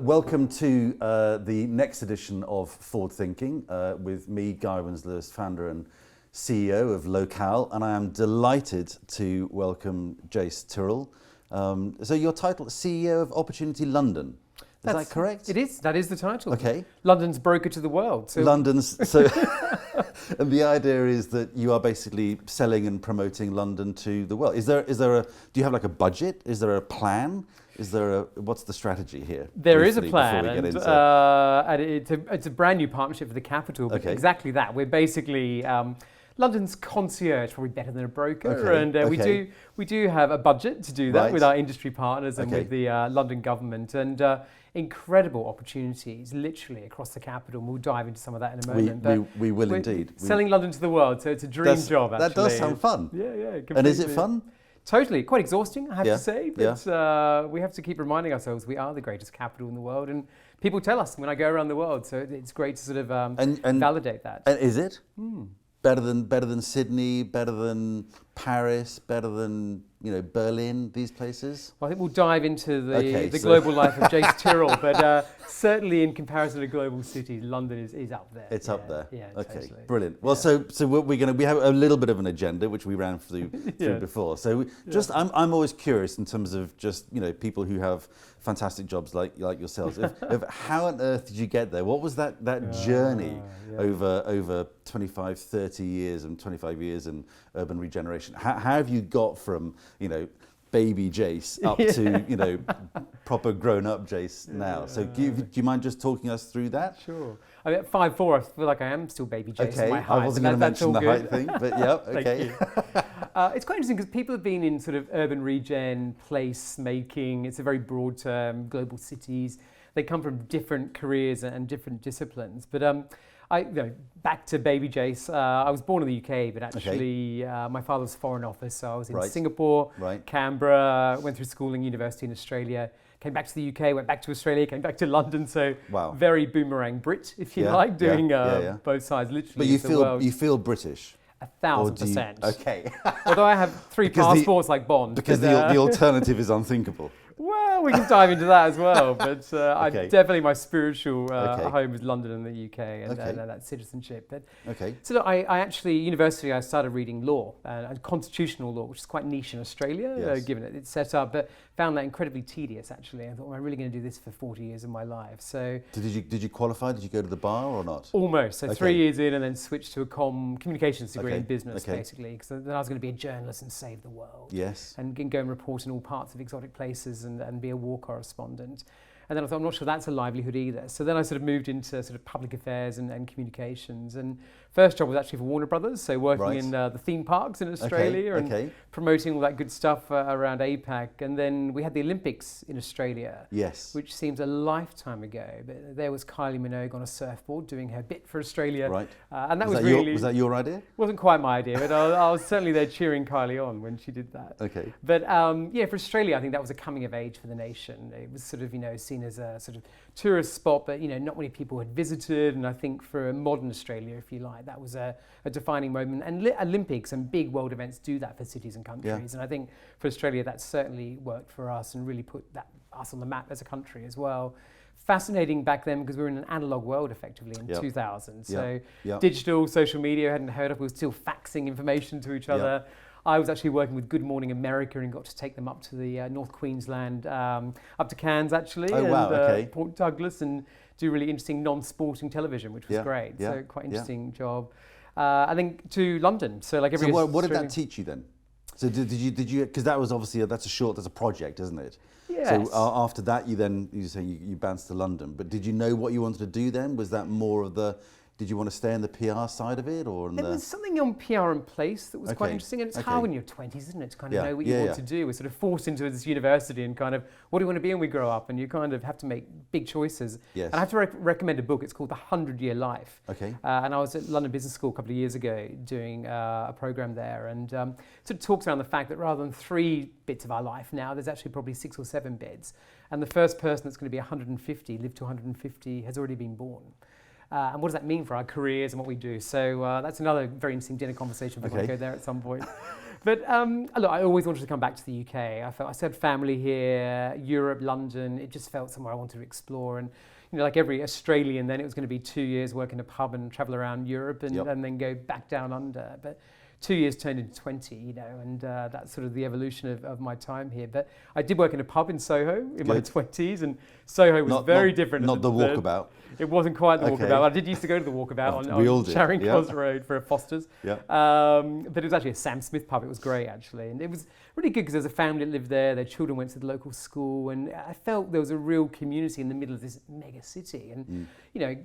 Welcome to the next edition of Forward Thinking with me, Guy Winslow, founder and CEO of Locale, and I am delighted to welcome Jace Tyrrell. So your title, CEO of Opportunity London. Is that correct? It is. That is the title. Okay. London's broker to the world. So and the idea is that you are basically selling and promoting London to the world. Do you have like a budget? Is there a plan? What's the strategy here? There is a plan, and it's a brand new partnership for the capital. But exactly that. We're basically London's concierge, probably better than a broker, and we do have a budget to do that with our industry partners and with the London government, and incredible opportunities literally across the capital. And we'll dive into some of that in a moment. We will indeed. Selling London to the world, so it's a dream job. Actually, that does sound fun. Yeah, completely. And is it fun? Totally, quite exhausting, I have to say, but we have to keep reminding ourselves we are the greatest capital in the world, and people tell us when I go around the world, so it's great to sort of validate that. And is it? Better than Sydney, better than Paris, better than Berlin, these places? Well, I think we'll dive into the global life of Jace Tyrrell, but certainly in comparison to global cities, London is up there. It's up there. Yeah, okay, totally. Brilliant. Well, so what we have a little bit of an agenda which we ran through before. So I'm always curious in terms of just people who have fantastic jobs like yourselves. If how on earth did you get there? What was that journey over 25, 30 years and 25 years in urban regeneration? How have you got from baby Jace up to proper grown-up Jace now? So do you mind just talking us through that? Sure. I mean, at 5'4", I feel like I am still baby Jace. Okay, my height, I wasn't going to mention the height thing, but yeah, okay. It's quite interesting because people have been in sort of urban regen, place making. It's a very broad term. Global cities. They come from different careers and different disciplines, but. Back to baby Jace. I was born in the UK, but actually my father's Foreign Office, so I was in Singapore, Canberra, went through schooling, university in Australia, came back to the UK, went back to Australia, came back to London, so very Boomerang Brit, if you like, doing both sides, literally. But you feel British? 1,000%. Okay. Although I have three passports like Bond. Because the alternative is unthinkable. Well, we can dive into that as well, but definitely my spiritual home is London and the UK, and that citizenship. But so I actually, university, I started reading law and constitutional law, which is quite niche in Australia, given it's set up, but found that incredibly tedious. Actually, I thought, I'm really going to do this for 40 years of my life. So did you qualify? Did you go to the bar or not? Almost. So 3 years in, and then switched to a communications degree in business, basically, because then I was going to be a journalist and save the world. Yes. And go and report in all parts of exotic places and be a war correspondent. And then I thought, I'm not sure that's a livelihood either. So then I sort of moved into sort of public affairs and communications. And first job was actually for Warner Brothers, so working in the theme parks in Australia and promoting all that good stuff around APAC. And then we had the Olympics in Australia, which seems a lifetime ago. But there was Kylie Minogue on a surfboard doing her bit for Australia. Right. And that was really... Was that your idea? Wasn't quite my idea, but I was certainly there cheering Kylie on when she did that. Okay. But for Australia, I think that was a coming of age for the nation. It was sort of, seen as a sort of tourist spot, but not many people had visited. And I think for a modern Australia, if you like, that was a defining moment. And Olympics and big world events do that for cities and countries. And I think for Australia, that certainly worked for us and really put us on the map as a country as well. Fascinating back then because we were in an analog world effectively in 2000. So digital, social media hadn't heard of. We were still faxing information to each other. I was actually working with Good Morning America and got to take them up to the North Queensland, up to Cairns actually, Port Douglas, and do really interesting non-sporting television, which was great. So quite interesting job. And then to London. So like every. So what did that teach you then? So did you? Because that was obviously that's a project, isn't it? Yes. So after that, you bounced to London. But did you know what you wanted to do then? Was that more of the? Did you want to stay in the PR side of it, or? There was something on PR and place that was quite interesting, and it's hard when you're 20s, isn't it, to kind of know what you want to do. We're sort of forced into this university and kind of, what do you want to be when we grow up? And you kind of have to make big choices. Yes. And I have to recommend a book. It's called The 100-Year Life. Okay. And I was at London Business School a couple of years ago doing a program there, and sort of talks around the fact that rather than 3 bits of our life now, there's actually probably 6 or 7 bits. And the first person that's going to be 150, live to 150, has already been born. And what does that mean for our careers and what we do? So that's another very interesting dinner conversation. We're going to go there at some point. But look, I always wanted to come back to the UK. I had family here, Europe, London. It just felt somewhere I wanted to explore. And like every Australian, then it was going to be 2 years work in a pub and travel around Europe and then go back down under. But 2 years turned into 20, and that's sort of the evolution of my time here. But I did work in a pub in Soho in my 20s, and Soho was very different. Not the walkabout. It wasn't quite the walkabout. I did used to go to the walkabout on Charing Cross Road for a Foster's. Yeah. But it was actually a Sam Smith pub. It was great, actually. And it was really good because there was a family that lived there. Their children went to the local school. And I felt there was a real community in the middle of this mega city. And,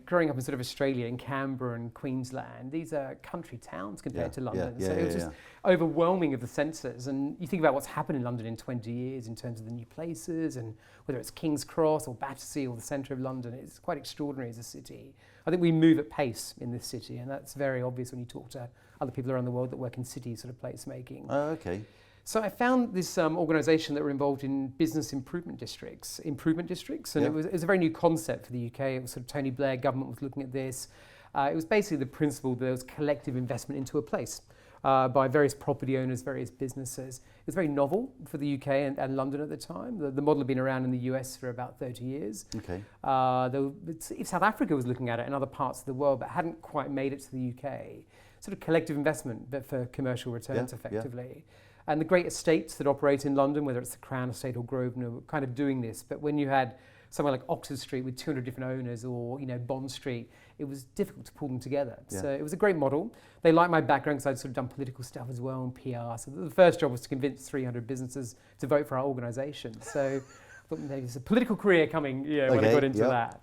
growing up in sort of Australia, in Canberra and Queensland, these are country towns compared to London. So it was just overwhelming of the senses. And you think about what's happened in London in 20 years in terms of the new places, and whether it's King's Cross or Battersea or the centre of London, it's quite extraordinary as a city. I think we move at pace in this city, and that's very obvious when you talk to other people around the world that work in city sort of placemaking. Oh, okay. So I found this organisation that were involved in business improvement districts, and it was a very new concept for the UK. It was sort of Tony Blair government was looking at this. It was basically the principle that there was collective investment into a place by various property owners, various businesses. It was very novel for the UK and London at the time. The model had been around in the US for about 30 years. Okay. South Africa was looking at it and other parts of the world, but hadn't quite made it to the UK. Sort of collective investment, but for commercial returns effectively. And the great estates that operate in London, whether it's the Crown Estate or Grosvenor, were kind of doing this. But when you had somewhere like Oxford Street with 200 different owners, or Bond Street, it was difficult to pull them together. Yeah. So it was a great model. They liked my background because I'd sort of done political stuff as well and PR. So the first job was to convince 300 businesses to vote for our organisation. So I thought maybe there's a political career coming when I got into that.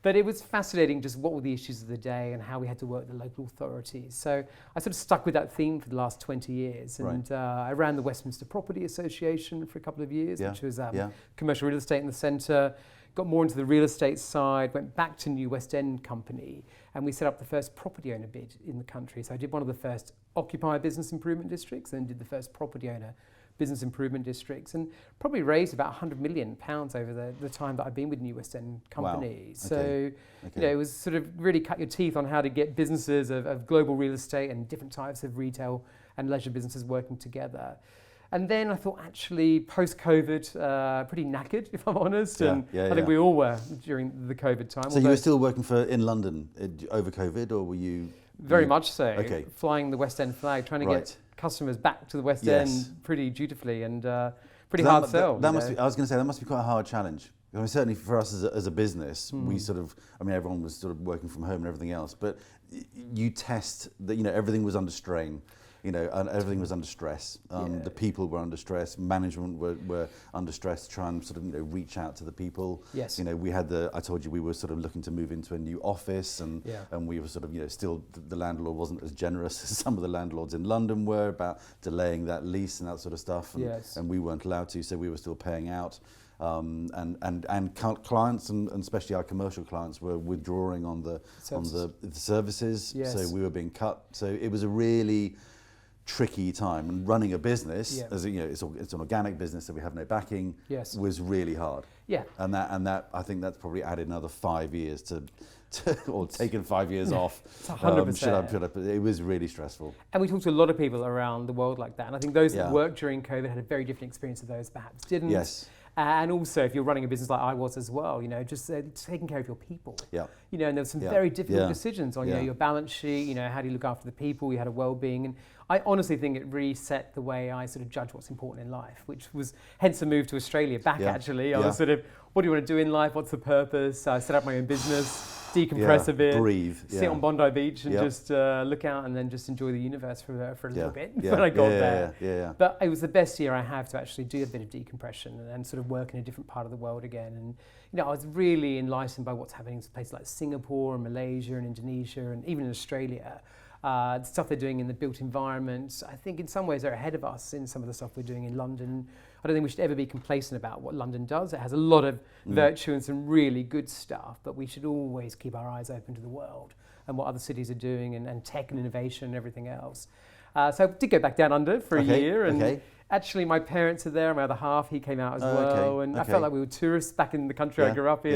But it was fascinating just what were the issues of the day and how we had to work with the local authorities. So I sort of stuck with that theme for the last 20 years. And I ran the Westminster Property Association for a couple of years, which was commercial real estate in the centre. Got more into the real estate side, went back to New West End Company, and we set up the first property owner bid in the country. So I did one of the first occupier business improvement districts, then did the first property owner business improvement districts, and probably raised about £100 million over the time that I've been with New West End Company. Wow. So, it was sort of really cut your teeth on how to get businesses of global real estate and different types of retail and leisure businesses working together. And then I thought, actually, post-COVID, pretty knackered, if I'm honest. I think we all were during the COVID time. So you were still working in London over COVID, or were you? Very much so. Okay. Flying the West End flag, trying to get customers back to the West End pretty dutifully, and pretty hard sell. That must be. I was going to say that must be quite a hard challenge. I mean, certainly for us as a business, we sort of. I mean, everyone was sort of working from home and everything else, but you test that. Everything was under strain. And everything was under stress. The people were under stress. Management were under stress to try and sort of reach out to the people. Yes. We had I told you we were sort of looking to move into a new office, and we were sort of still the landlord wasn't as generous as some of the landlords in London were about delaying that lease and that sort of stuff. And we weren't allowed to, so we were still paying out. And clients and especially our commercial clients were withdrawing on the services. Yes. So we were being cut. So it was a really tricky time, and running a business as it's an organic business, so we have no backing. Was really hard. And that I think that's probably added another 5 years to or taken 5 years off. 100%. It was really stressful. And we talked to a lot of people around the world like that, and I think those that worked during COVID had a very different experience of those perhaps didn't. Yes. And also, if you're running a business like I was as well, just taking care of your people. Yeah. And there were some very difficult decisions on your balance sheet. How do you look after the people? You had a well-being, and I honestly think it reset the way I sort of judge what's important in life, which was hence the move to Australia back. Actually, I was sort of, what do you want to do in life? What's the purpose? I set up my own business. Decompress a bit, breathe, sit on Bondi Beach and just look out and then just enjoy the universe for a little bit when I got there. But it was the best year I have to actually do a bit of decompression and sort of work in a different part of the world again. And I was really enlightened by what's happening in places like Singapore and Malaysia and Indonesia and even in Australia. The stuff they're doing in the built environment, I think in some ways they're ahead of us in some of the stuff we're doing in London. I don't think we should ever be complacent about what London does. It has a lot of virtue and some really good stuff, but we should always keep our eyes open to the world and what other cities are doing and tech and innovation and everything else. So I did go back down under for a year, and actually my parents are there, my other half, he came out as well, and I felt like we were tourists back in the country I grew up in.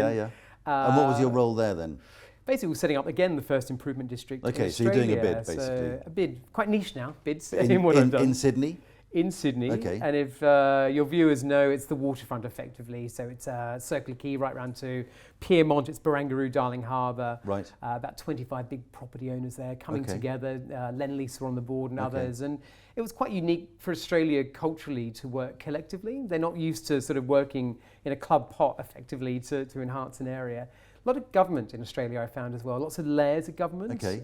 And what was your role there then? Basically, we're setting up again the first improvement district. Okay, so you're doing a bid, basically. So a bid, quite niche now, bids. In Sydney? in Sydney. Okay. And if your viewers know, it's the waterfront effectively. So it's Circular Quay right round to Pyrmont, it's Barangaroo, Darling Harbour. Right. About 25 big property owners there coming Okay. together. Lendlease were on the board and Okay. others. And it was quite unique for Australia culturally to work collectively. They're not used to sort of working in a club pot effectively to enhance an area. A lot of government in Australia I found as well, lots of layers of government. Okay.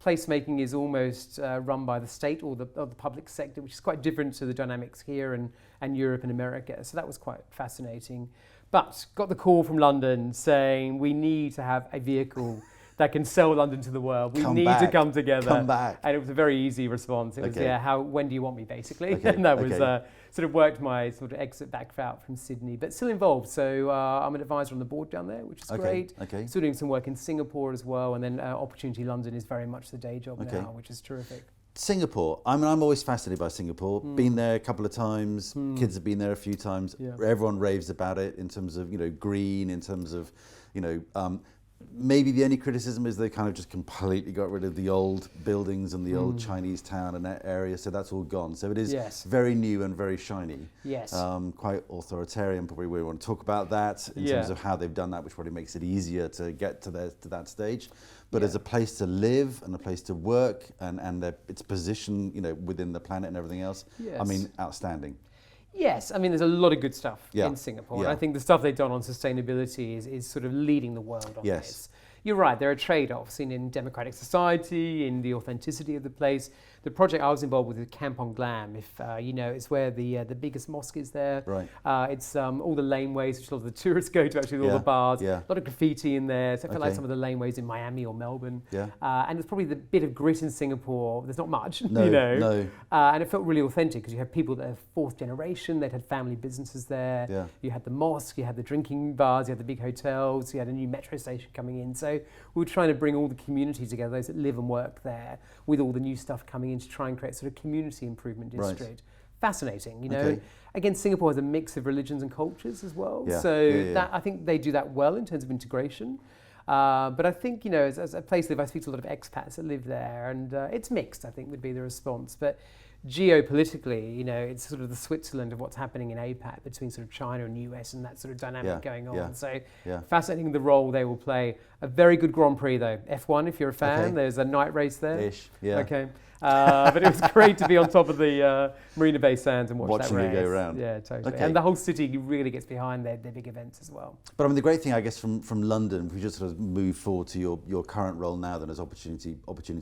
Placemaking is almost run by the state or the public sector, which is quite different to the dynamics here and Europe and America. So that was quite fascinating. But got the call from London saying we need to have a vehicle that can sell London to the world. We need to come together. Come back. And it was a very easy response. It was, Okay. when do you want me, basically? Okay, And that was okay. sort of worked my sort of exit back out from Sydney, but still involved. So I'm an advisor on the board down there, which is great. Okay. Still doing some work in Singapore as well. And then Opportunity London is very much the day job Okay. now, which is terrific. Singapore. I'm always fascinated by Singapore. Been there a couple of times. Kids have been there a few times. Yeah. Everyone raves about it in terms of, green, in terms of, maybe the only criticism is they kind of just completely got rid of the old buildings and the old Chinese town and that area. So that's all gone. So it is very new and very shiny. Yes. Quite authoritarian. Probably we want to talk about that in terms of how they've done that, which probably makes it easier to get to that stage. But as a place to live and a place to work and its position, within the planet and everything else, Yes. I mean, outstanding. Yes, I mean, there's a lot of good stuff Yeah. in Singapore. Yeah. And I think the stuff they've done on sustainability is sort of leading the world on Yes. this. You're right, there are trade-offs in democratic society, in the authenticity of the place. The project I was involved with is Kampong Glam, it's where the biggest mosque is there. Right. It's all the laneways, which a lot of the tourists go to actually, all the bars. Yeah. A lot of graffiti in there. So I felt like Okay. some of the laneways in Miami or Melbourne. Yeah. And it's probably the bit of grit in Singapore. There's not much, No, no. and it felt really authentic because you had people that are fourth generation, they'd had family businesses there. Yeah. You had the mosque, you had the drinking bars, you had the big hotels, you had a new metro station coming in. So we were trying to bring all the community together, those that live and work there, with all the new stuff coming in to try and create sort of community improvement Right. district. Fascinating, Okay. Again, Singapore has a mix of religions and cultures as well. Yeah. So Yeah. that I think they do that well in terms of integration. But I think, as a place that I speak to a lot of expats that live there, and it's mixed, I think, would be the response. But geopolitically, it's sort of the Switzerland of what's happening in APAC between sort of China and US and that sort of dynamic going on. Yeah. So Yeah. fascinating the role they will play. A very good Grand Prix though. F1 if you're a fan. Okay. There's a night race there. Ish. Yeah. Okay. But it was great to be on top of the Marina Bay Sands and watch Watching that it race. go round. Yeah, totally. Okay. And the whole city really gets behind their big events as well. But I mean, the great thing, I guess, from London, if we just sort of move forward to your current role now, then as Opportunity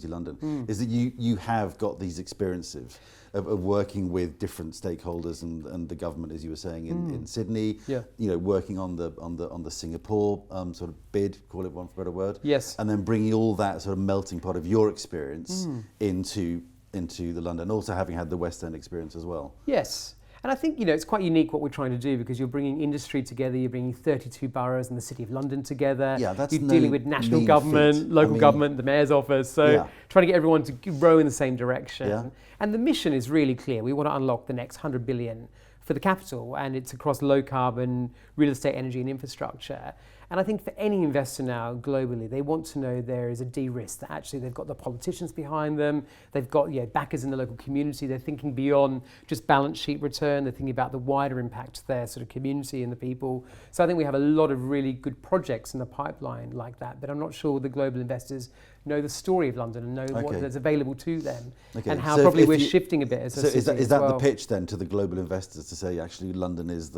London, is that you have got these experiences of working with different stakeholders and the government, as you were saying, in Sydney. Yeah. Working on the Singapore sort of bid, call it one for a better word. Yes. And then bringing all that sort of melting pot of your experience into the London, also having had the West End experience as well. Yes. And I think, it's quite unique what we're trying to do because you're bringing industry together, you're bringing 32 boroughs and the City of London together. Yeah, that's you're no dealing with national mean government, feat. local I mean, government, the mayor's office. So Yeah. trying to get everyone to row in the same direction. Yeah. And the mission is really clear. We want to unlock the next 100 billion for the capital, and it's across low carbon, real estate, energy and infrastructure. And I think for any investor now globally, they want to know there is a de-risk, that actually they've got the politicians behind them, they've got backers in the local community, they're thinking beyond just balance sheet return, they're thinking about the wider impact to their sort of community and the people. So I think we have a lot of really good projects in the pipeline like that, but I'm not sure the global investors know the story of London and know what that's available to them, and how So probably if we're you- shifting a bit as a city is that as the well. pitch then to the global investors to say actually London is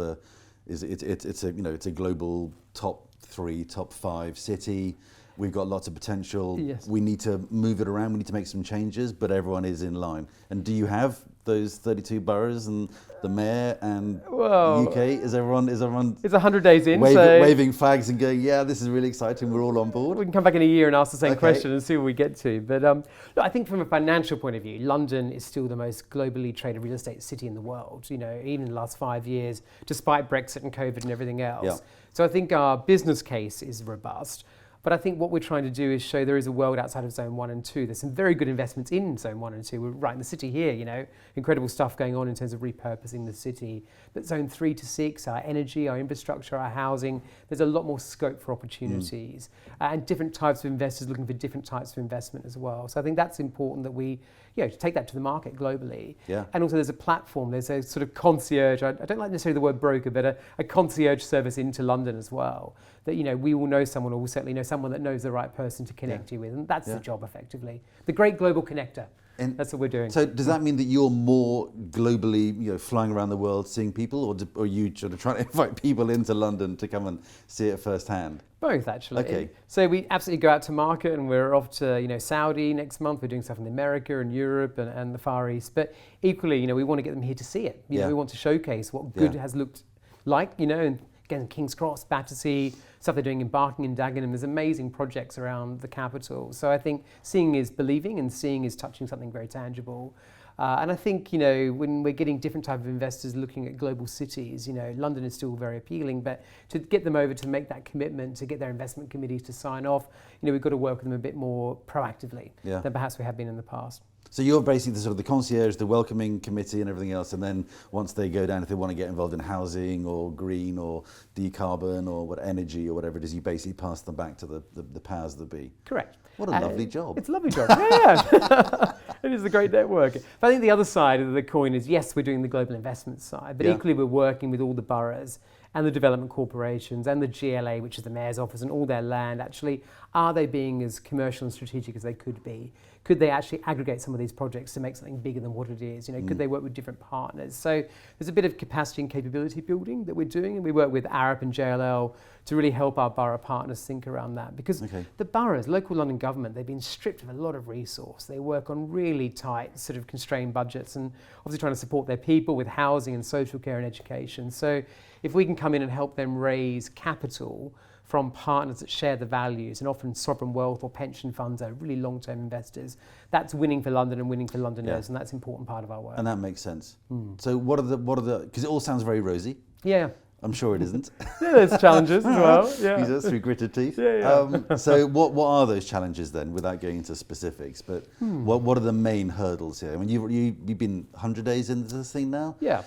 it's a global top 3, top 5 city. We've got lots of potential. Yes. We need to move it around. We need to make some changes, but everyone is in line. And do you have those 32 boroughs and the mayor and Well, UK? Is everyone It's 100 days in, so waving flags and going, yeah, this is really exciting. We're all on board. we can come back in a year and ask the same Okay. question and see what we get to. But look, I think from a financial point of view, London is still the most globally traded real estate city in the world, even in the last 5 years, despite Brexit and COVID and everything else. Yeah. So I think our business case is robust. But I think what we're trying to do is show there is a world outside of Zone 1 and 2. There's some very good investments in Zone 1 and 2. We're right in the city here, incredible stuff going on in terms of repurposing the city. But Zone 3 to 6, our energy, our infrastructure, our housing, there's a lot more scope for opportunities. And different types of investors looking for different types of investment as well. So I think that's important that we to take that to the market globally. Yeah. And also there's a platform, there's a sort of concierge, I don't like necessarily the word broker, but a concierge service into London as well, that, we will know someone, or we'll certainly know someone that knows the right person to connect you with. And that's the job, effectively. The great global connector. And that's what we're doing. So does that mean that you're more globally, flying around the world seeing people, or are you sort of trying to invite people into London to come and see it firsthand? Both, actually. Okay. So we absolutely go out to market, and we're off to Saudi next month. We're doing stuff in America and Europe and the Far East. But equally, we want to get them here to see it. We want to showcase what good has looked like, and again, King's Cross, Battersea, stuff they're doing in Barking and Dagenham. There's amazing projects around the capital. So I think seeing is believing, and seeing is touching something very tangible. And I think, when we're getting different type of investors looking at global cities, London is still very appealing, but to get them over to make that commitment, to get their investment committees to sign off, we've got to work with them a bit more proactively than perhaps we have been in the past. So you're basically the sort of the concierge, the welcoming committee and everything else, and then once they go down, if they want to get involved in housing or green or decarbon or energy or whatever it is, you basically pass them back to the powers that be. Correct. What a lovely job. It's a lovely job, yeah. It is a great network. But I think the other side of the coin is, yes, we're doing the global investment side, but equally we're working with all the boroughs and the development corporations and the GLA, which is the mayor's office, and all their land. Actually, are they being as commercial and strategic as they could be? Could they actually aggregate some of these projects to make something bigger than what it is? Could they work with different partners? So there's a bit of capacity and capability building that we're doing, and we work with Arup and JLL to really help our borough partners think around that. Because the boroughs, local London government, they've been stripped of a lot of resource. They work on really tight, sort of constrained budgets, and obviously trying to support their people with housing and social care and education. So if we can come in and help them raise capital from partners that share the values, and often sovereign wealth or pension funds are really long-term investors, that's winning for London and winning for Londoners, and that's an important part of our work. And that makes sense. So what are the, because it all sounds very rosy. Yeah. I'm sure it isn't. Yeah, there's challenges as well. Yeah. Through gritted teeth. Yeah. So what are those challenges then, without going into specifics? But what are the main hurdles here? I mean, you've been 100 days into this thing now. Yeah.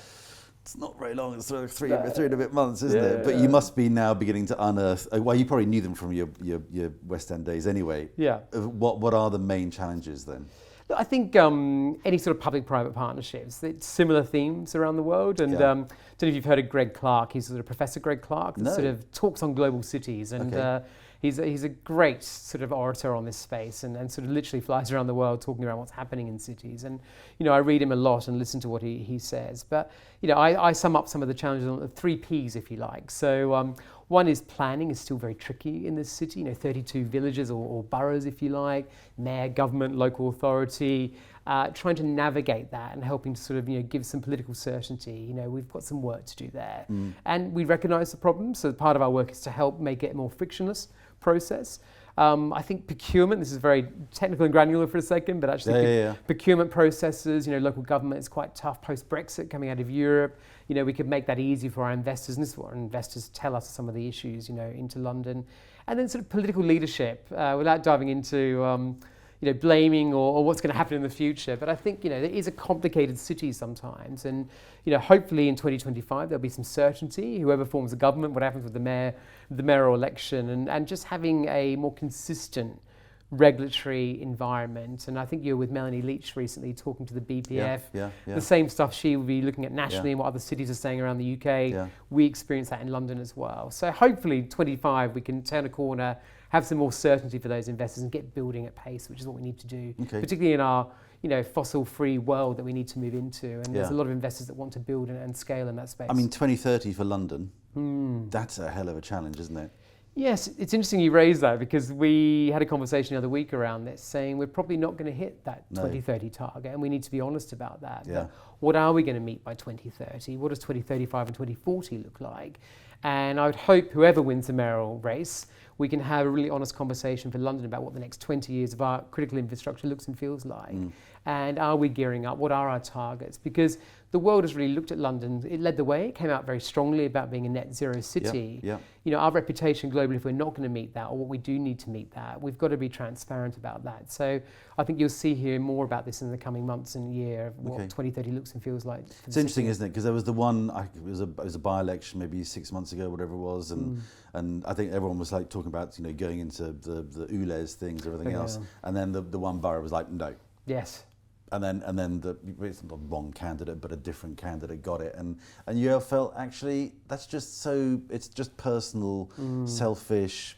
It's not very long. It's sort of three and a bit months, isn't it? But you must be now beginning to unearth. Well, you probably knew them from your West End days anyway. Yeah. What are the main challenges then? Look, I think any sort of public-private partnerships, it's similar themes around the world. And I don't know if you've heard of Greg Clark. He's sort of Professor Greg Clark that sort of talks on global cities. And he's a great sort of orator on this space, and sort of literally flies around the world talking about what's happening in cities. And, I read him a lot and listen to what he says. But, I sum up some of the challenges on the 3 Ps, if you like. So one is planning is still very tricky in this city. 32 villages or boroughs, if you like, mayor, government, local authority, trying to navigate that and helping to sort of, give some political certainty. We've got some work to do there. And we recognise the problem. So part of our work is to help make it a more frictionless process. I think procurement, this is very technical and granular for a second, but actually procurement processes, local government is quite tough post-Brexit coming out of Europe. We could make that easy for our investors, and this is what our investors tell us some of the issues, into London. And then sort of political leadership, without diving into blaming or what's going to happen in the future. But I think, it is a complicated city sometimes. And, hopefully in 2025, there'll be some certainty, whoever forms the government, what happens with the mayoral election, and just having a more consistent regulatory environment. And I think you were with Melanie Leach recently talking to the BPF. The same stuff she will be looking at nationally and what other cities are saying around the UK. We experience that in London as well. So hopefully 25, we can turn a corner, have some more certainty for those investors and get building at pace, which is what we need to do, particularly in our fossil-free world that we need to move into. And there's a lot of investors that want to build and scale in that space. I mean, 2030 for London, that's a hell of a challenge, isn't it? Yes, it's interesting you raise that, because we had a conversation the other week around this, saying we're probably not going to hit that 2030 target, and we need to be honest about that. But what are we going to meet by 2030? What does 2035 and 2040 look like? And I would hope whoever wins the mayoral race, we can have a really honest conversation for London about what the next 20 years of our critical infrastructure looks and feels like. And are we gearing up? What are our targets? Because the world has really looked at London. It led the way. It came out very strongly about being a net zero city. Our reputation globally, if we're not going to meet that, or what we do need to meet that, we've got to be transparent about that. So I think you'll hear more about this in the coming months and year, what 2030 looks and feels like. It's interesting, isn't it? Because there was the one, it was a by-election maybe 6 months ago, whatever it was, and I think everyone was like talking about going into the ULEZ things, everything else, and then the one borough was like, no. Yes. and then it's not the wrong candidate, but a different candidate got it, and you felt actually that's just so it's just personal, selfish,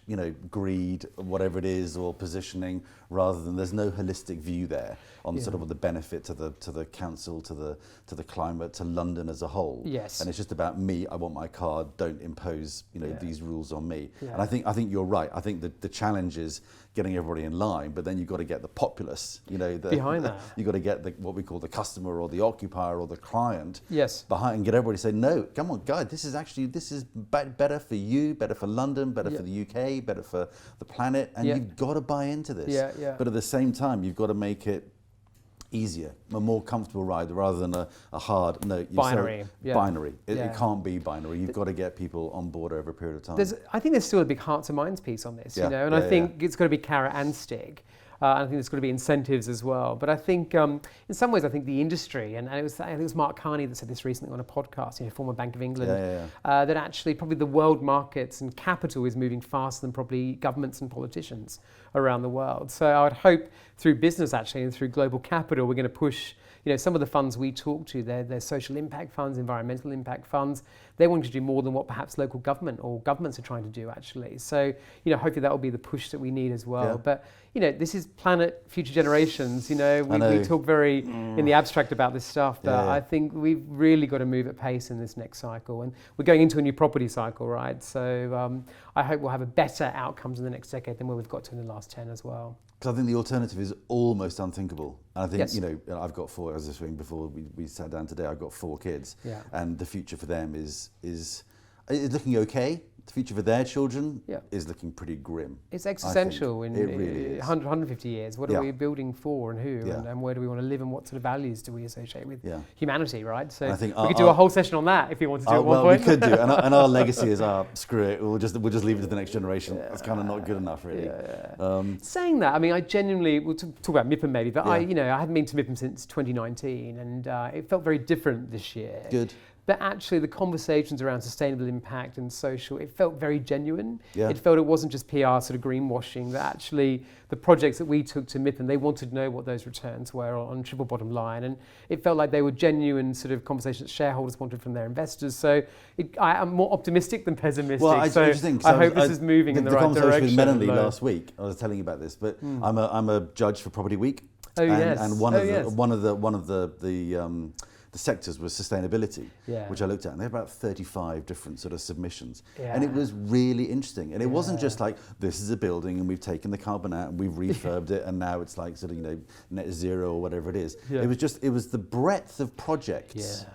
greed, whatever it is, or positioning, rather than there's no holistic view there on sort of the benefit to the council, to the climate, to London as a whole. Yes. And it's just about me. I want my card. Don't impose these rules on me. Yeah. And I think you're right. I think the challenge is getting everybody in line, but then you've got to get the populace, behind that. You've got to get what we call the customer or the occupier or the client behind, and get everybody to say, no, come on, guys, this is better for you, better for London, better for the UK, better for the planet, and you've got to buy into this. But at the same time, you've got to make it easier, a more comfortable ride, rather than a hard binary. Binary. It can't be binary. You've got to get people on board over a period of time. I think there's still a big hearts and minds piece on this, and I think it's got to be carrot and stick. I think there's got to be incentives as well. But I think, in some ways, I think the industry, and I think it was Mark Carney that said this recently on a podcast, former Bank of England, that actually probably the world markets and capital is moving faster than probably governments and politicians around the world. So I would hope through business, actually, and through global capital, we're going to push some of the funds we talk to, they're social impact funds, environmental impact funds. They want to do more than what perhaps local government or governments are trying to do, actually. So, hopefully that will be the push that we need as well. Yeah. But, this is planet, future generations. We talk very in the abstract about this stuff, but I think we've really got to move at pace in this next cycle. And we're going into a new property cycle, right? So I hope we'll have a better outcomes in the next decade than where we've got to in the last 10 as well. Because I think the alternative is almost unthinkable. And I think, I've got 4, as I was saying before we sat down today, I've got 4 kids. Yeah. And the future for them is looking okay. The future for their children is looking pretty grim. It's existential in it really is. 150 years. What are we building for and who? And where do we want to live and what sort of values do we associate with humanity, right? So I think we could do a whole session on that if you wanted to do at one point. We could do. And our legacy is, screw it, we'll just leave it to the next generation. That's kind of not good enough, really. Saying that, I genuinely, we'll talk about MIPIM maybe, but I hadn't been to MIPIM since 2019, and it felt very different this year. Good. But actually the conversations around sustainable impact and social, it felt very genuine. Yeah. It felt it wasn't just PR sort of greenwashing, that actually the projects that we took to MIPIM, they wanted to know what those returns were on triple bottom line. And it felt like they were genuine sort of conversations that shareholders wanted from their investors. So I'm more optimistic than pessimistic. Well, I hope this is moving in the right direction. The conversation with Melanie last week, I was telling you about this, but I'm a judge for Property Week. And one of the sectors was sustainability, which I looked at, and there were about 35 different sort of submissions. And it was really interesting. And it wasn't just like, this is a building and we've taken the carbon out and we've refurbed it and now it's like sort of, net zero or whatever it is. Yeah. It was the breadth of projects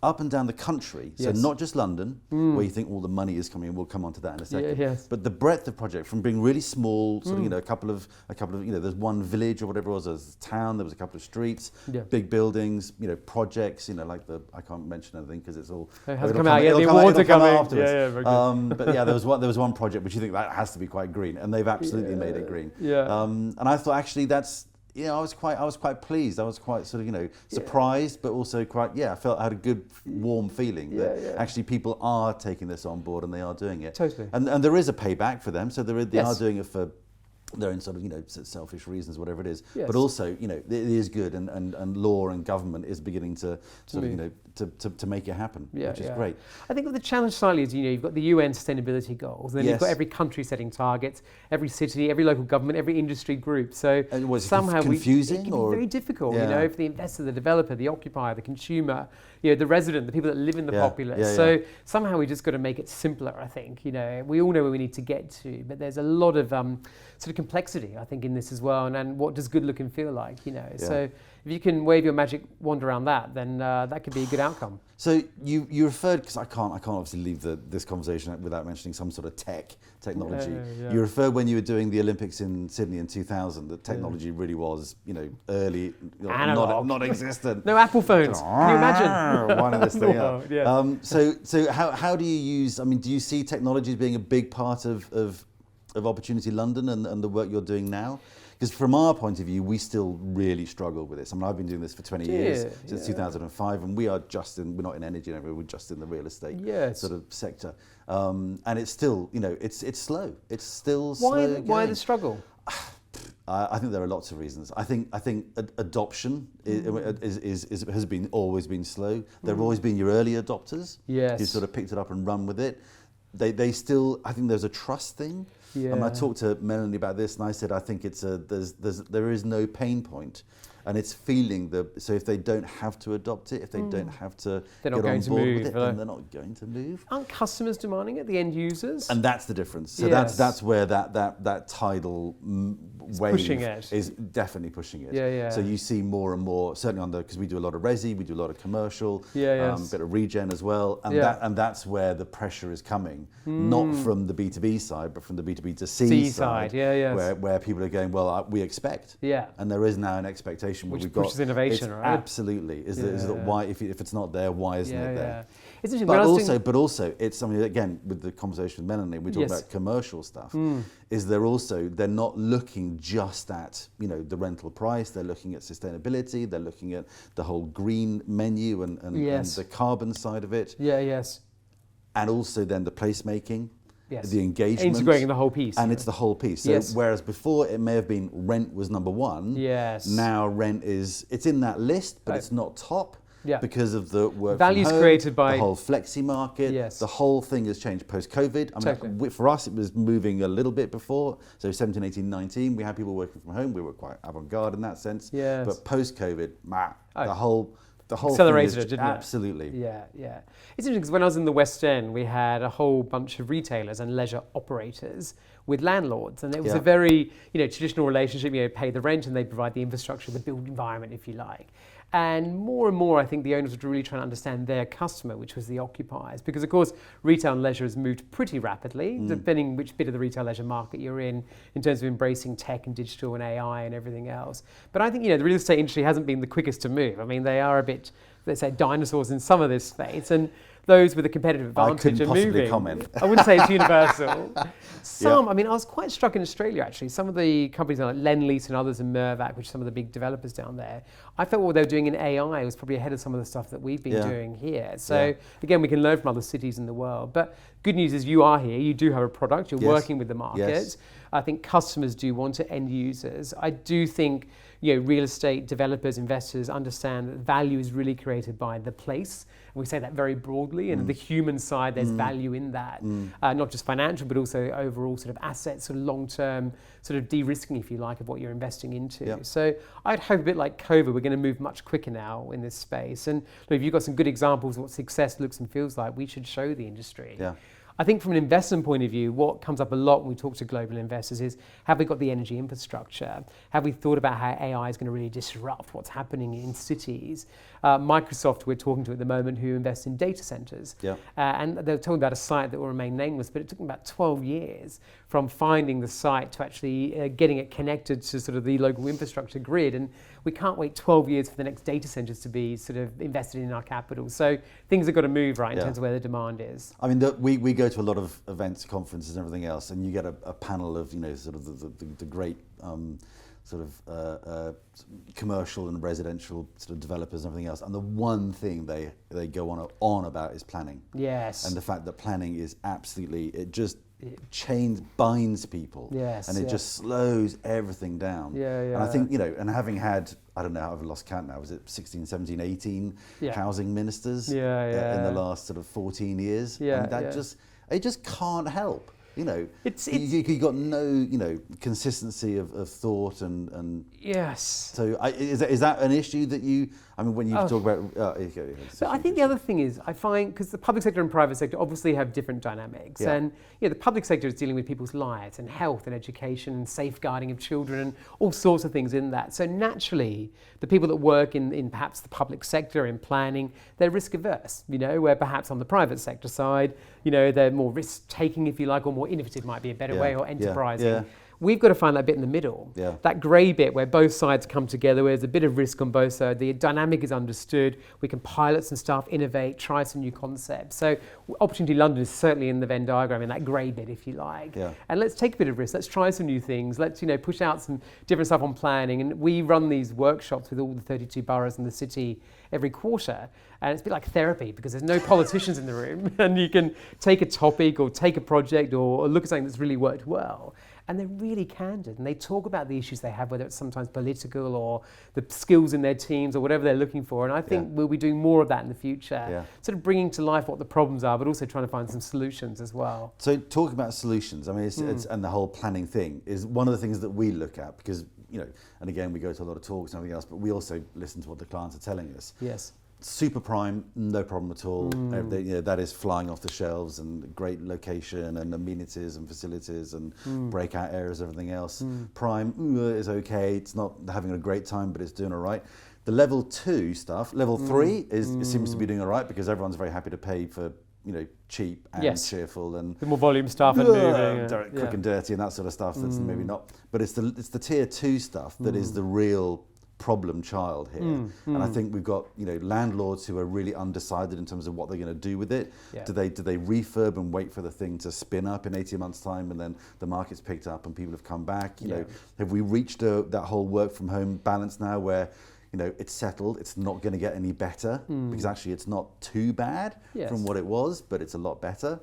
up and down the country. So not just London, where you think all the money is coming, and we'll come on to that in a second. But the breadth of project, from being really small, sort of, a couple of, there's one village or whatever it was, there's a town, there was a couple of streets, big buildings, projects, like I can't mention anything because it's all. It hasn't come out yet, the awards are coming afterwards. Very good. But there was one project which you think that has to be quite green, and they've absolutely made it green. And I thought actually that's, I was quite pleased. I was quite sort of, surprised, but also quite, I had a good, warm feeling that actually people are taking this on board and they are doing it. Totally. And there is a payback for them. So they are doing it for their own sort of, selfish reasons, whatever it is. Yes. But also, it is good, and law and government is beginning to sort of, to make it happen, which is great. I think the challenge slightly is, you've got the UN sustainability goals, and then you've got every country setting targets, every city, every local government, every industry group. So somehow confusing it can be very difficult, for the investor, the developer, the occupier, the consumer, the resident, the people that live in the populace. So somehow we just got to make it simpler, I think. We all know where we need to get to, but there's a lot of sort of complexity, I think, in this as well, and what does good look and feel like, So if you can wave your magic wand around that, then that could be a good outcome. So you referred, because I can't obviously leave this conversation without mentioning some sort of technology. You referred when you were doing the Olympics in Sydney in 2000 that technology really was, early, not existent. No Apple phones. Can you imagine? One of this thing out. So how do you use? Do you see technology as being a big part of Opportunity London and the work you're doing now? Because from our point of view, we still really struggle with this. I've been doing this for 20 years, since 2005, and we're not in energy and everything, we're just in the real estate sort of sector. And it's still, it's slow. It's still slow. Why the struggle? I think there are lots of reasons. I think adoption has always been slow. There have always been your early adopters who sort of picked it up and run with it. They still, I think there's a trust thing. Yeah. I talked to Melanie about this, and I said I think there is no pain point, and it's feeling so if they don't have to adopt it, if they don't have to get on board with it, then they're not going to move. Aren't customers demanding it, the end users? And that's the difference. So that's where that tidal wave is definitely pushing it. Yeah. So you see more and more, certainly because we do a lot of resi, we do a lot of commercial, a bit of regen as well, and that's where the pressure is coming, not from the B2B side, but from the B2B to C side, where people are going, well, we expect, and there is now an expectation where we've got innovation, right? Absolutely. Is that why if it's not there, why isn't it there? It's interesting. But also, it's something that, again, with the conversation with Melanie, we talk about commercial stuff. Is they're not looking just at the rental price. They're looking at sustainability. They're looking at the whole green menu and the carbon side of it. And also then the placemaking. The engagement. Integrating the whole piece. And it's the whole piece. So whereas before it may have been rent was number one, now rent it's in that list, but it's not top because of the work values from home, created by the whole flexi market. The whole thing has changed post-COVID. I mean, for us, it was moving a little bit before. So 17, 18, 19, we had people working from home. We were quite avant-garde in that sense. But post-COVID, the whole accelerated it, didn't it? Absolutely. Yeah. It's interesting because when I was in the West End, we had a whole bunch of retailers and leisure operators with landlords, and it was a very traditional relationship. Pay the rent and they provide the infrastructure, the built environment, if you like. And more, I think the owners were really trying to understand their customer, which was the occupiers, because of course retail and leisure has moved pretty rapidly, depending which bit of the retail leisure market you're in terms of embracing tech and digital and AI and everything else. But I think the real estate industry hasn't been the quickest to move. I mean, they are a bit, let's say, dinosaurs in some of this space, and those with a competitive advantage are moving. Comment. I wouldn't say it's universal. I mean, I was quite struck in Australia actually. Some of the companies like Lendlease and others in Mirvac, which are some of the big developers down there, I felt what they were doing in AI was probably ahead of some of the stuff that we've been doing here. So again, we can learn from other cities in the world. But good news is you are here, you do have a product, you're working with the market. I think customers do want it, end users. I do think real estate developers, investors understand that value is really created by the place. And we say that very broadly, and the human side, there's value in that. Not just financial, but also overall sort of assets, sort of long-term sort of de-risking, if you like, of what you're investing into. So I'd hope a bit like COVID, we're going to move much quicker now in this space. And if you've got some good examples of what success looks and feels like, we should show the industry. I think from an investment point of view, what comes up a lot when we talk to global investors is, have we got the energy infrastructure? Have we thought about how AI is going to really disrupt what's happening in cities? Microsoft, we're talking to at the moment, who invest in data centers. And they're talking about a site that will remain nameless, but it took them about 12 years from finding the site to actually getting it connected to sort of the local infrastructure grid. And we can't wait 12 years for the next data centers to be sort of invested in our capital. So things have got to move in terms of where the demand is. I mean, we go to a lot of events, conferences and everything else, and you get a panel of, sort of the great commercial and residential sort of developers and everything else. And the one thing they go on about is planning. And the fact that planning is absolutely, it binds people, and it just slows everything down. And I think, and having had, I don't know, I've lost count now, was it 16, 17, 18 housing ministers in the last sort of 14 years? And that it just can't help. You got no, consistency of thought and. So is that an issue that you? I mean, when you talk about. So I think the other thing is, I find, because the public sector and private sector obviously have different dynamics, and the public sector is dealing with people's lives and health and education and safeguarding of children and all sorts of things in that. So naturally, the people that work in perhaps the public sector in planning, they're risk averse. Where perhaps on the private sector side, they're more risk taking, if you like, or more innovative might be a better way, or enterprising. We've got to find that bit in the middle, that grey bit where both sides come together, where there's a bit of risk on both sides. The dynamic is understood. We can pilot some stuff, innovate, try some new concepts. So Opportunity London is certainly in the Venn diagram, in that grey bit, if you like. And let's take a bit of risk. Let's try some new things. Let's push out some different stuff on planning. And we run these workshops with all the 32 boroughs in the city every quarter. And it's a bit like therapy, because there's no politicians in the room, and you can take a topic or take a project or look at something that's really worked well. and they're really candid, and they talk about the issues they have, whether it's sometimes political or the skills in their teams or whatever they're looking for. And I think we'll be doing more of that in the future, sort of bringing to life what the problems are, but also trying to find some solutions as well. So talking about solutions, I mean, it's and the whole planning thing is one of the things that we look at, because, you know, and again, we go to a lot of talks and everything else, but we also listen to what the clients are telling us. Yes. Super prime, no problem at all. You know, that is flying off the shelves, and great location and amenities and facilities and breakout areas, everything else. Prime is okay. It's not having a great time, but it's doing all right. The level 2 stuff, level 3 seems to be doing all right, because everyone's very happy to pay for, you know, cheap and cheerful and the more volume stuff and moving, quick and dirty and that sort of stuff. That's maybe not, but it's the tier 2 stuff that is the real problem child here. And I think we've got, you know, landlords who are really undecided in terms of what they're going to do with it. Do they refurb and wait for the thing to spin up in 18 months time, and then the market's picked up and people have come back? You know, have we reached that whole work from home balance now where, you know, it's settled, it's not going to get any better, because actually it's not too bad from what it was, but it's a lot better,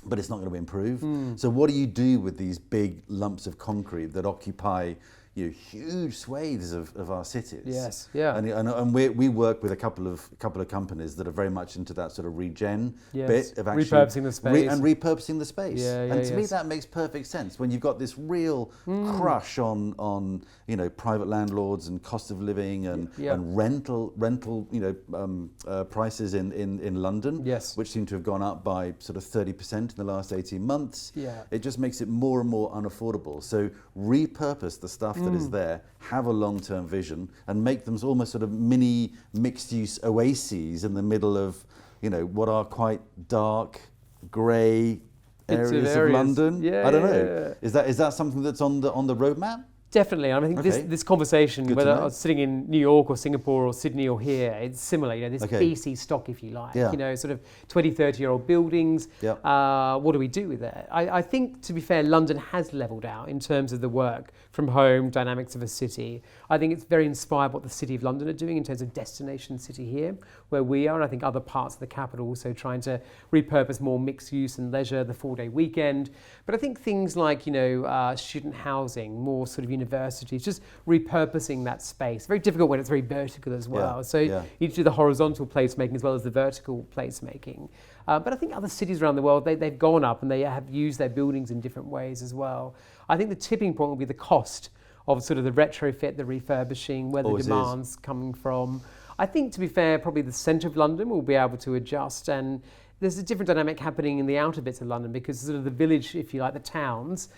but it's not going to improve. So what do you do with these big lumps of concrete that occupy, you know, huge swathes of our cities? Yes, yeah. And we work with a couple of companies that are very much into that sort of regen bit of actually repurposing the space and repurposing the space. And to me that makes perfect sense when you've got this real crush on you know, private landlords and cost of living and rental you know, prices in London, which seem to have gone up by sort of 30% in the last 18 months. It just makes it more and more unaffordable. So repurpose the stuff that is there, have a long-term vision, and make them almost sort of mini mixed-use oases in the middle of, you know, what are quite dark, grey areas of London. I don't know. Is that something that's on the roadmap? Definitely. I mean, I think this conversation, whether I was sitting in New York or Singapore or Sydney or here, it's similar. You know, this BC stock, if you like. You know, sort of 20, 30-year-old buildings. What do we do with it? I think, to be fair, London has levelled out in terms of the work from home, dynamics of a city. I think it's very inspired what the City of London are doing in terms of destination city here, where we are. And I think other parts of the capital also trying to repurpose more mixed use and leisure, the 4-day weekend. But I think things like, you know, student housing, more sort of universities, just repurposing that space. Very difficult when it's very vertical as well. So you need to do the horizontal placemaking as well as the vertical placemaking. But I think other cities around the world, they've gone up and they have used their buildings in different ways as well. I think the tipping point will be the cost of sort of the retrofit, the refurbishing, where the demand's coming from. I think, to be fair, probably the centre of London will be able to adjust, and there's a different dynamic happening in the outer bits of London, because sort of the village, if you like, the towns,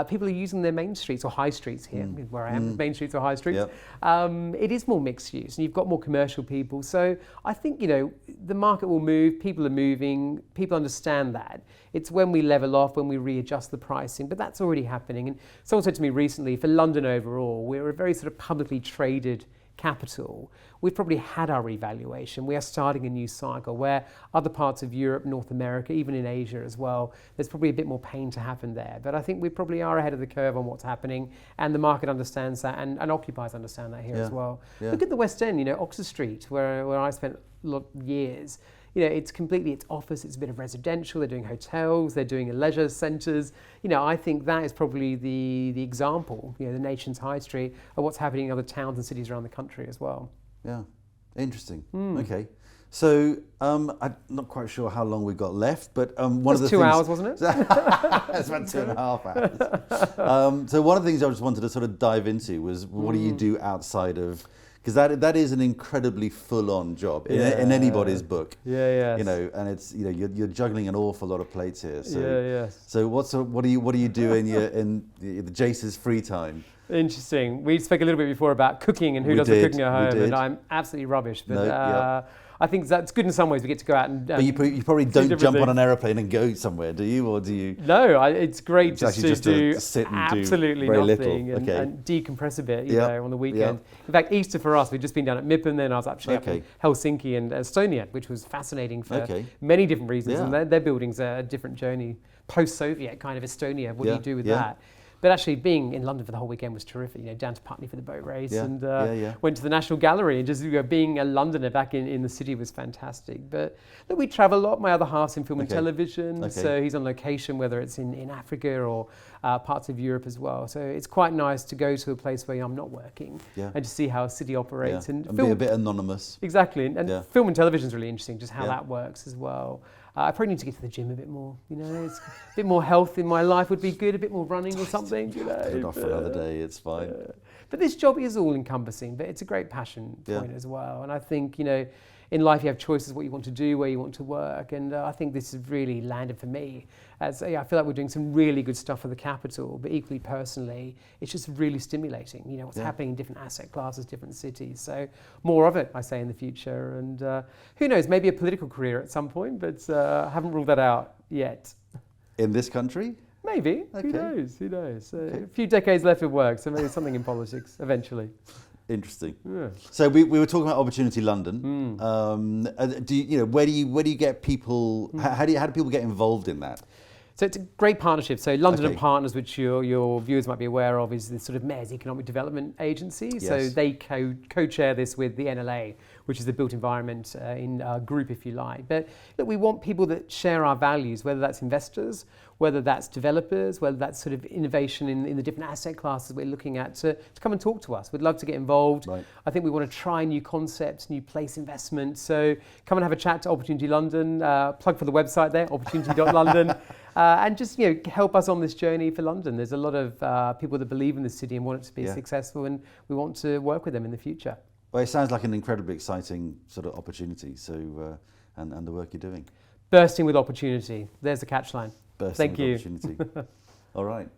people are using their main streets or high streets here, where I am, main streets or high streets. It is more mixed use, and you've got more commercial people. So I think, you know, the market will move, people are moving, people understand that. It's when we level off, when we readjust the pricing, but that's already happening. And someone said to me recently, for London overall, we're a very sort of publicly traded capital. We've probably had our revaluation. We are starting a new cycle where other parts of Europe, North America, even in Asia as well, there's probably a bit more pain to happen there. But I think we probably are ahead of the curve on what's happening, and the market understands that, and occupiers understand that here as well. Look at the West End, you know, Oxford Street, where I spent a lot of years. You know, it's office, it's a bit of residential, they're doing hotels, they're doing leisure centres. You know, I think that is probably the example, you know, the nation's high street, of what's happening in other towns and cities around the country as well. Yeah, interesting. Okay. So I'm not quite sure how long we've got left, but one of the 2 hours, wasn't it? It's about 2.5 hours. So one of the things I just wanted to sort of dive into was, what do you do outside of, because that is an incredibly full-on job in anybody's book. You know, and it's, you know, you're juggling an awful lot of plates here. So so what do you do in the Jace's free time? Interesting. We spoke a little bit before about cooking and who does the cooking at home, and I'm absolutely rubbish. But I think that's good in some ways. We get to go out and. But you probably don't jump on an aeroplane and go somewhere, do you? Or do you? No, it's great just to do sit and absolutely do very nothing little. And decompress a bit, you know, on the weekend. In fact, Easter for us, we've just been down at Mippen, then I was actually up in Helsinki and Estonia, which was fascinating for many different reasons. And their buildings are a different journey, post-Soviet kind of Estonia. What do you do with that? But actually being in London for the whole weekend was terrific, you know, down to Putney for the boat race and went to the National Gallery, and just being a Londoner back in the city was fantastic. But look, we travel a lot. My other half's in film and television, so he's on location, whether it's in Africa or parts of Europe as well. So it's quite nice to go to a place where I'm not working and to see how a city operates. And be a bit anonymous. Exactly. And film and television is really interesting, just how that works as well. I probably need to get to the gym a bit more, it's a bit more health in my life would be good, a bit more running or something. Put it off for another day, it's fine. But this job is all encompassing, but it's a great passion point as well. And I think, in life you have choices what you want to do, where you want to work, and I think this has really landed for me. As I feel like we're doing some really good stuff for the capital, but equally personally, it's just really stimulating. What's happening in different asset classes, different cities. So more of it, I say, in the future. And who knows, maybe a political career at some point, but I haven't ruled that out yet. In this country? Maybe. Okay. Who knows? A few decades left of work, so maybe something in politics eventually. Interesting. Yeah. So we were talking about Opportunity London. Where do you get people? How do people get involved in that? So it's a great partnership. So London and Partners, which your viewers might be aware of, is the sort of Mayor's Economic Development Agency. Yes. So they co-chair this with the NLA, which is the built environment group, if you like. But look, we want people that share our values, whether that's investors, whether that's developers, whether that's sort of innovation in the different asset classes we're looking at, to come and talk to us. We'd love to get involved. Right. I think we want to try new concepts, new place investment. So come and have a chat to Opportunity London. Plug for the website there, opportunity.london. And just help us on this journey for London. There's a lot of people that believe in the city and want it to be successful, and we want to work with them in the future. Well, it sounds like an incredibly exciting sort of opportunity. So, and the work you're doing. Bursting with opportunity. There's the catchline. Thank you. Opportunity. All right.